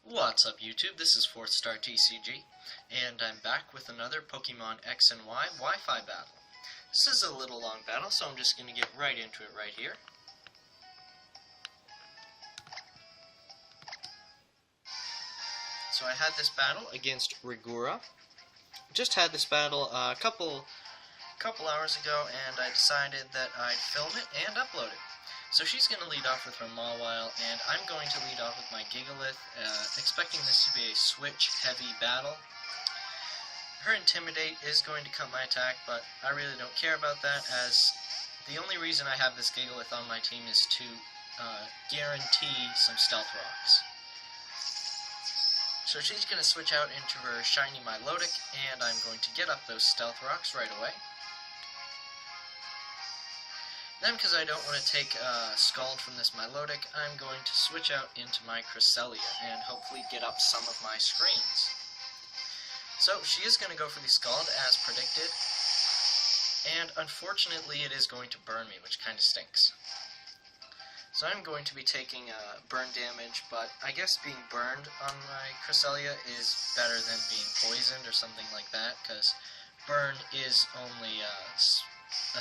What's up YouTube, this is FourthStarTCG, and I'm back with another Pokemon X and Y Wi-Fi battle. This is a little long battle, so I'm just going to get right into it right here. So I had this battle against Rigoura. Just had this battle a couple hours ago, and I decided that I'd film it and upload it. So she's going to lead off with her Mawile, and I'm going to lead off with my Gigalith, expecting this to be a switch-heavy battle. Her Intimidate is going to cut my attack, but I really don't care about that, as the only reason I have this Gigalith on my team is to guarantee some Stealth Rocks. So she's going to switch out into her shiny Milotic, and I'm going to get up those Stealth Rocks right away. Then, because I don't want to take Scald from this Milotic, I'm going to switch out into my Cresselia and hopefully get up some of my screens. So she is going to go for the Scald as predicted, and unfortunately it is going to burn me, which kind of stinks. So I'm going to be taking burn damage, but I guess being burned on my Cresselia is better than being poisoned or something like that, because burn is only a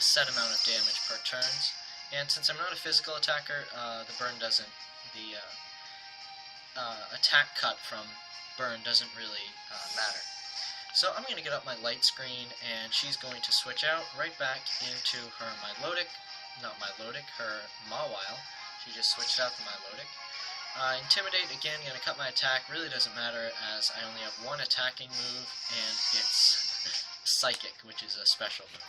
set amount of damage per turns, and since I'm not a physical attacker, the attack cut from burn doesn't really matter. So I'm going to get up my light screen, and she's going to switch out right back into her her Mawile. She just switched out the Milotic. Intimidate, again, going to cut my attack. Really doesn't matter, as I only have one attacking move, and it's Psychic, which is a special move.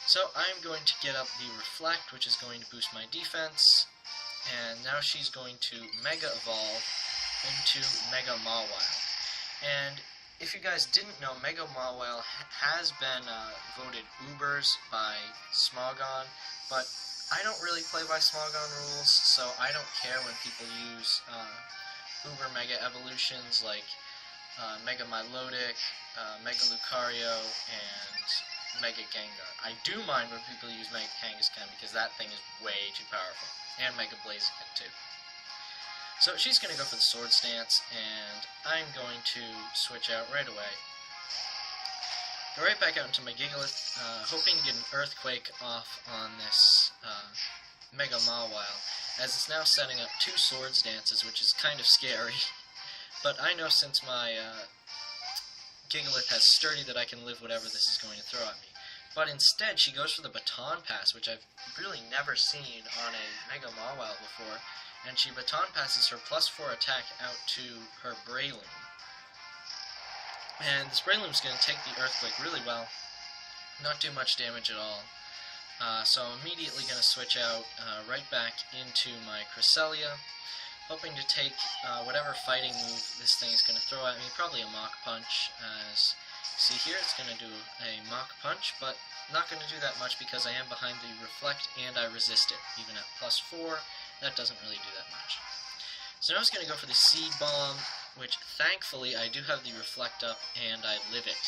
So I'm going to get up the Reflect, which is going to boost my defense, and now she's going to Mega Evolve into Mega Mawile. And if you guys didn't know, Mega Mawile has been voted Ubers by Smogon, but I don't really play by Smogon rules, so I don't care when people use Uber Mega Evolutions like Mega Milotic, Mega Lucario, and Mega Gengar. I do mind when people use Mega Kangaskhan because that thing is way too powerful. And Mega Blaziken too. So she's going to go for the Sword Stance, and I'm going to switch out right away. Go right back out into my Gigalith, hoping to get an Earthquake off on this Mega Mawile, as it's now setting up two Sword Stances, which is kind of scary. But I know since my Gigalith has Sturdy that I can live whatever this is going to throw at me. But instead, she goes for the Baton Pass, which I've really never seen on a Mega Mawile before, and she Baton Passes her +4 attack out to her Breloom. And this Breloom's going to take the Earthquake really well, not do much damage at all. So I'm immediately going to switch out right back into my Cresselia, hoping to take whatever fighting move this thing is going to throw at me, probably a Mach Punch. As you see here, it's going to do a Mach Punch, but not going to do that much because I am behind the Reflect and I resist it. Even at +4, that doesn't really do that much. So now it's going to go for the Seed Bomb, which thankfully I do have the Reflect up and I live it.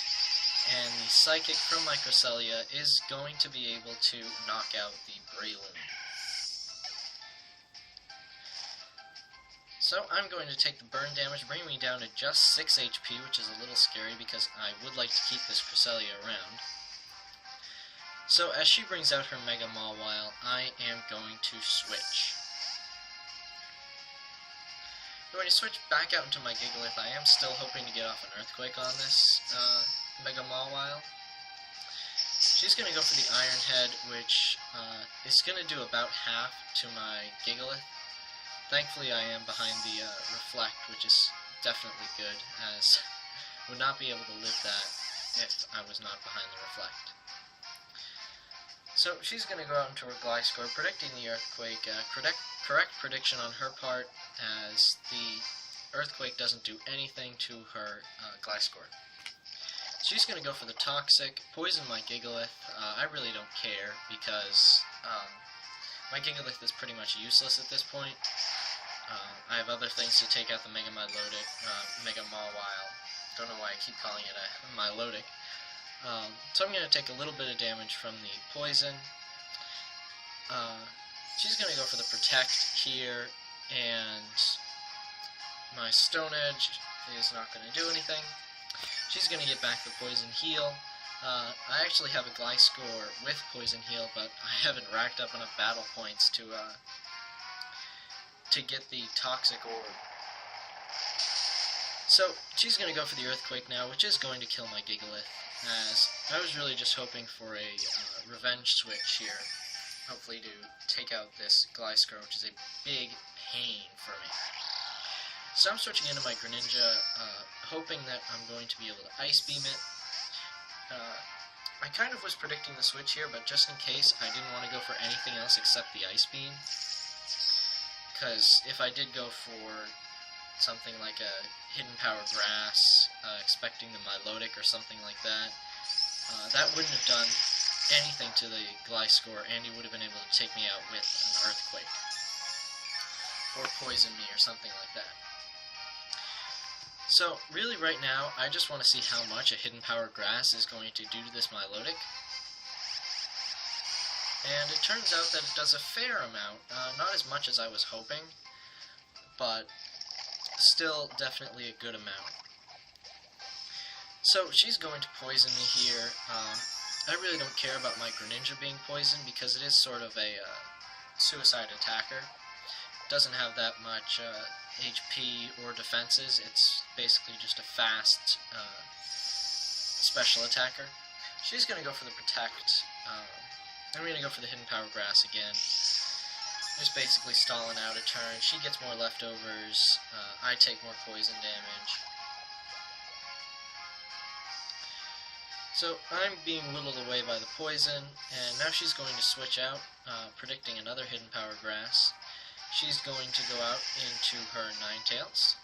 And the Psychic from my Cresselia is going to be able to knock out the Breloom. So I'm going to take the burn damage, bringing me down to just 6 HP, which is a little scary because I would like to keep this Cresselia around. So as she brings out her Mega Mawile, I am going to switch. When I switch back out into my Gigalith, I am still hoping to get off an Earthquake on this Mega Mawile. She's going to go for the Iron Head, which is going to do about half to my Gigalith. Thankfully, I am behind the Reflect, which is definitely good, as I would not be able to live that if I was not behind the Reflect. So she's going to go out into her Gliscor, predicting the Earthquake. Correct prediction on her part, as the Earthquake doesn't do anything to her Gliscor. She's going to go for the Toxic, poison my Gigalith. I really don't care, because my Gigalith is pretty much useless at this point. I have other things to take out the Mega Milotic, Mega Mawile. Don't know why I keep calling it a Milotic. So I'm going to take a little bit of damage from the poison. She's going to go for the Protect here, and my Stone Edge is not going to do anything. She's going to get back the Poison Heal. I actually have a Gliscor with Poison Heal, but I haven't racked up enough battle points to get the Toxic Orb. So she's going to go for the Earthquake now, which is going to kill my Gigalith, as I was really just hoping for a revenge switch here, hopefully to take out this Gliscor, which is a big pain for me. So I'm switching into my Greninja, hoping that I'm going to be able to Ice Beam it. I kind of was predicting the switch here, but just in case, I didn't want to go for anything else except the Ice Beam, because if I did go for something like a Hidden Power Grass, expecting the Milotic or something like that, that wouldn't have done anything to the Gliscor, and he would have been able to take me out with an Earthquake, or poison me, or something like that. So, really right now, I just want to see how much a Hidden Power Grass is going to do to this Milotic. And it turns out that it does a fair amount, not as much as I was hoping, but still definitely a good amount. So she's going to poison me here. I really don't care about my Greninja being poisoned because it is sort of a suicide attacker. It doesn't have that much HP or defenses. It's basically just a fast special attacker. She's going to go for the Protect. I'm going to go for the Hidden Power Grass again. Just basically stalling out a turn. She gets more leftovers. I take more poison damage. So I'm being whittled away by the poison, and now she's going to switch out, predicting another Hidden Power Grass. She's going to go out into her Ninetales,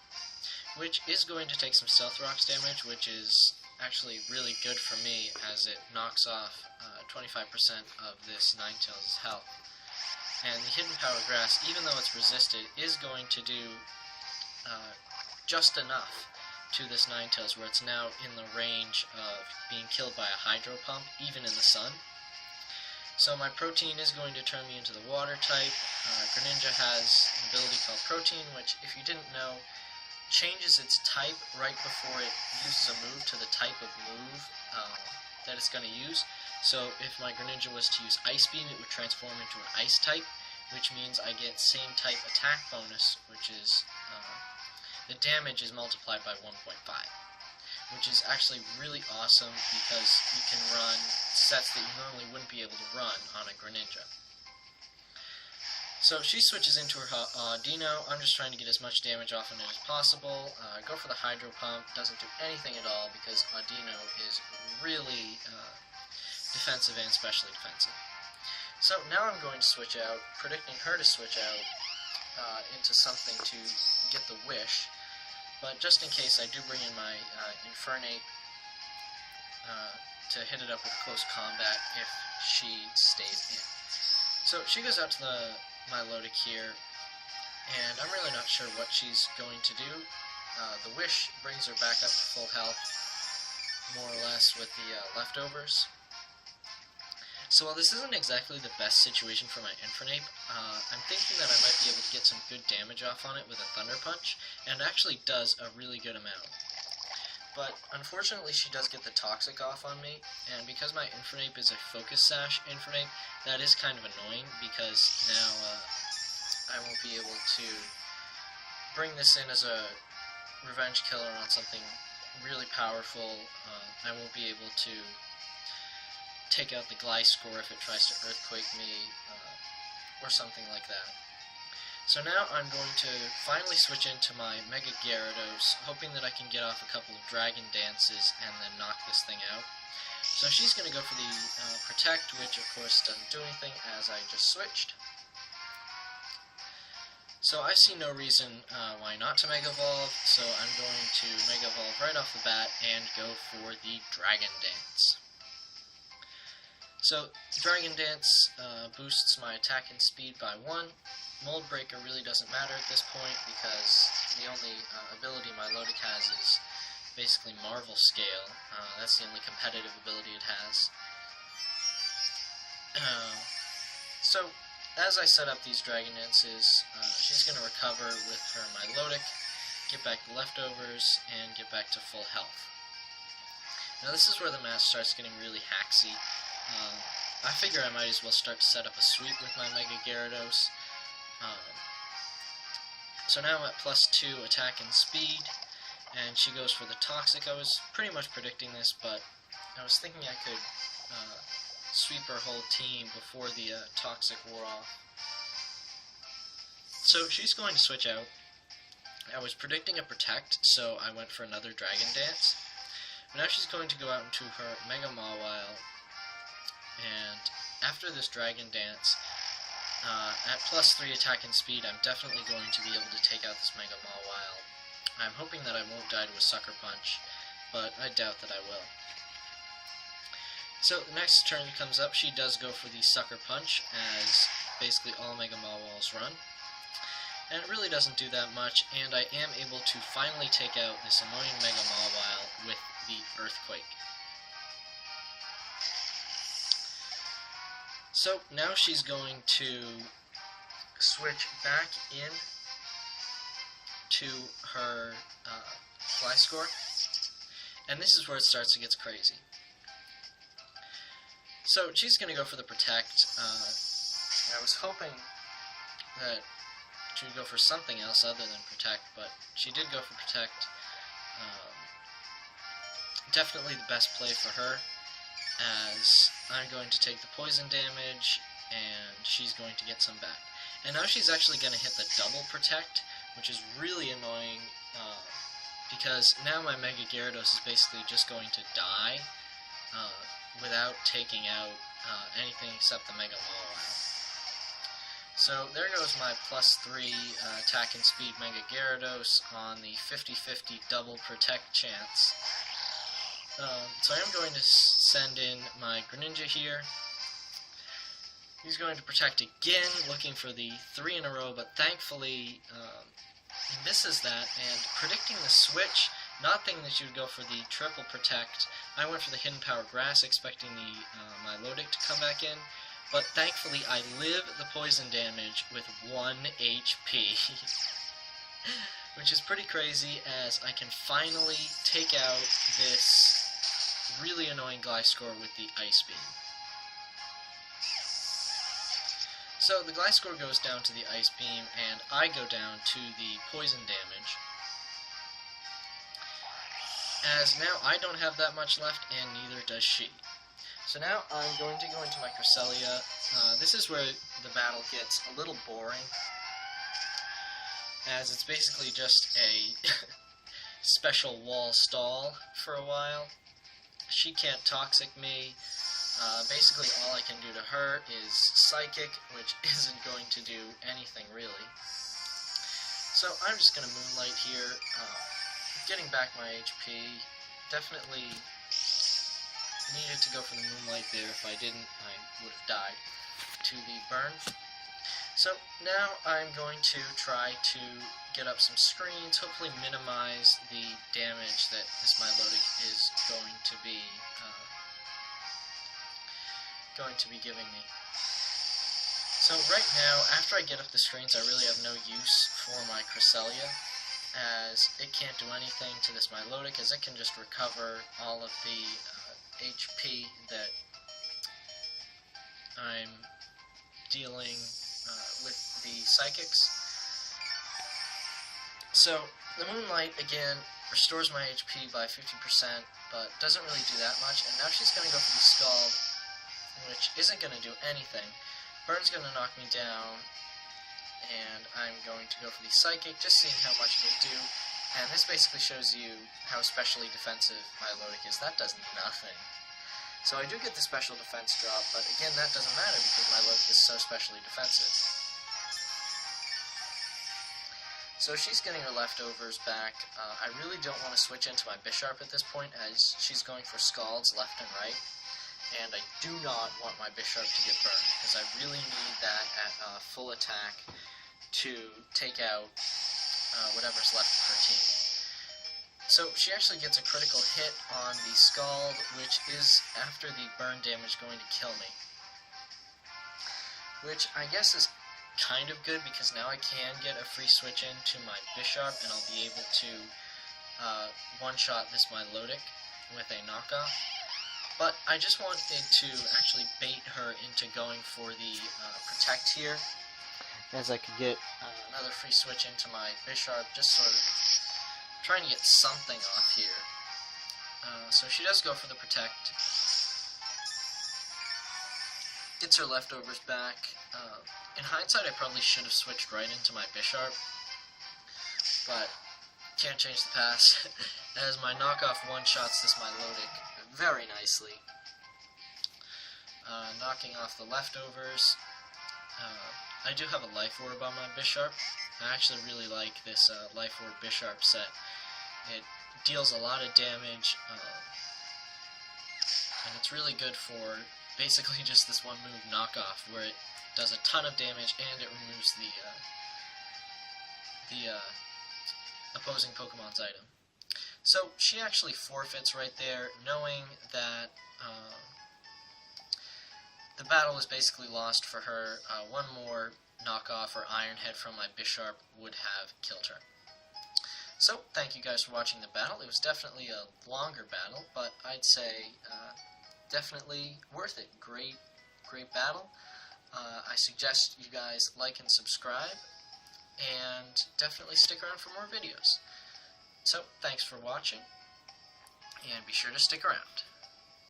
which is going to take some Stealth Rocks damage, which is actually really good for me as it knocks off 25% of this Ninetales' health. And the Hidden Power Grass, even though it's resisted, is going to do just enough to this Ninetales, where it's now in the range of being killed by a Hydro Pump, even in the sun. So my Protein is going to turn me into the Water type. Greninja has an ability called Protein, which, if you didn't know, changes its type right before it uses a move to the type of move that it's going to use. So if my Greninja was to use Ice Beam, it would transform into an Ice type, which means I get same type attack bonus, which is the damage is multiplied by 1.5, which is actually really awesome because you can run sets that you normally wouldn't be able to run on a Greninja. So she switches into her Dino. I'm just trying to get as much damage off on it as possible. Go for the Hydro Pump, doesn't do anything at all because Audino is really defensive and specially defensive. So now I'm going to switch out, predicting her to switch out into something to get the Wish. But just in case, I do bring in my Infernape to hit it up with close combat if she stays in. So she goes out to the Milotic here, and I'm really not sure what she's going to do. The Wish brings her back up to full health, more or less, with the leftovers. So while this isn't exactly the best situation for my Infernape, I'm thinking that I might be able to get some good damage off on it with a Thunder Punch, and it actually does a really good amount. But unfortunately she does get the Toxic off on me, and because my Infernape is a Focus Sash Infernape, that is kind of annoying because now I won't be able to bring this in as a revenge killer on something really powerful. I won't be able to take out the Gliscor if it tries to Earthquake me, or something like that. So now I'm going to finally switch into my Mega Gyarados, hoping that I can get off a couple of Dragon Dances and then knock this thing out. So she's going to go for the Protect, which of course doesn't do anything as I just switched. So I see no reason why not to Mega Evolve, so I'm going to Mega Evolve right off the bat and go for the Dragon Dance. So, Dragon Dance boosts my attack and speed by 1. Mold Breaker really doesn't matter at this point because the only ability Milotic has is basically Marvel Scale. That's the only competitive ability it has. So, as I set up these Dragon Dances, she's going to recover with her Milotic. get back the leftovers, and get back to full health. Now this is where the math starts getting really hacksy. I figure I might as well start to set up a sweep with my Mega Gyarados. So now I'm at +2 attack and speed, and she goes for the Toxic. I was pretty much predicting this, but I was thinking I could sweep her whole team before the Toxic wore off. So she's going to switch out. I was predicting a Protect, so I went for another Dragon Dance. But now she's going to go out into her Mega Mawile, and after this Dragon Dance, at +3 attack and speed, I'm definitely going to be able to take out this Mega Mawile. I'm hoping that I won't die to a Sucker Punch, but I doubt that I will. So the next turn comes up, she does go for the Sucker Punch, as basically all Mega Mawiles run. And it really doesn't do that much, and I am able to finally take out this annoying Mega Mawile with the Earthquake. So now she's going to switch back in to her Gliscor, and this is where it starts to get crazy. So she's going to go for the Protect. I was hoping that she would go for something else other than Protect, but she did go for Protect. Definitely the best play for her, as I'm going to take the poison damage, and she's going to get some back. And now she's actually going to hit the double Protect, which is really annoying, because now my Mega Gyarados is basically just going to die without taking out anything except the Mega Mawile. So there goes my +3 attack and speed Mega Gyarados on the 50-50 double Protect chance. So I'm going to send in my Greninja here. He's going to Protect again, looking for the 3 in a row, but thankfully he misses that, and predicting the switch, not thinking that you would go for the triple Protect, I went for the Hidden Power Grass, expecting the Milotic to come back in, but thankfully I live the poison damage with 1 HP. Which is pretty crazy, as I can finally take out this really annoying Gliscor with the Ice Beam. So the Gliscor goes down to the Ice Beam, and I go down to the poison damage. As now I don't have that much left, and neither does she. So now I'm going to go into my Cresselia. This is where the battle gets a little boring, as it's basically just a special wall stall for a while. She can't Toxic me. Basically all I can do to her is Psychic, which isn't going to do anything really. So I'm just going to Moonlight here, getting back my HP. Definitely needed to go for the Moonlight there. If I didn't, I would have died to the burn. So now I'm going to try to get up some screens, hopefully minimize the damage that this Milotic is going to be giving me. So right now, after I get up the screens, I really have no use for my Cresselia, as it can't do anything to this Milotic, as it can just recover all of the HP that I'm dealing with the Psychics. So the Moonlight again restores my HP by 50%, but doesn't really do that much, and now she's going to go for the Scald, which isn't going to do anything. Burn's going to knock me down, and I'm going to go for the Psychic, just seeing how much it'll do. And this basically shows you how especially defensive Milotic is. That does nothing. So I do get the special defense drop, but again, that doesn't matter because Milotic is so specially defensive. So she's getting her leftovers back. I really don't want to switch into my Bisharp at this point, as she's going for Scalds left and right. And I do not want my Bisharp to get burned, because I really need that at full attack to take out whatever's left of her team. So she actually gets a critical hit on the Scald, which is, after the burn damage, going to kill me. Which I guess is kind of good because now I can get a free switch into my Bishop, and I'll be able to one-shot this Milotic with a knockoff. But I just wanted to actually bait her into going for the Protect here, as I could get another free switch into my Bishop, just sort of trying to get something off here. So she does go for the Protect. Gets her leftovers back. In hindsight, I probably should have switched right into my Bishop, but can't change the past, as my knockoff one-shots this Milotic very nicely, knocking off the leftovers. I do have a Life Orb on my Bishop. I actually really like this Life Orb Bishop set. It deals a lot of damage, and it's really good for basically just this one move knockoff, where it does a ton of damage and it removes the opposing Pokemon's item. So she actually forfeits right there, knowing that the battle is basically lost for her. One more knockoff or Iron Head from my Bishop would have killed her. So, thank you guys for watching the battle. It was definitely a longer battle, but I'd say definitely worth it. Great battle. I suggest you guys like and subscribe, and definitely stick around for more videos. So, thanks for watching, and be sure to stick around.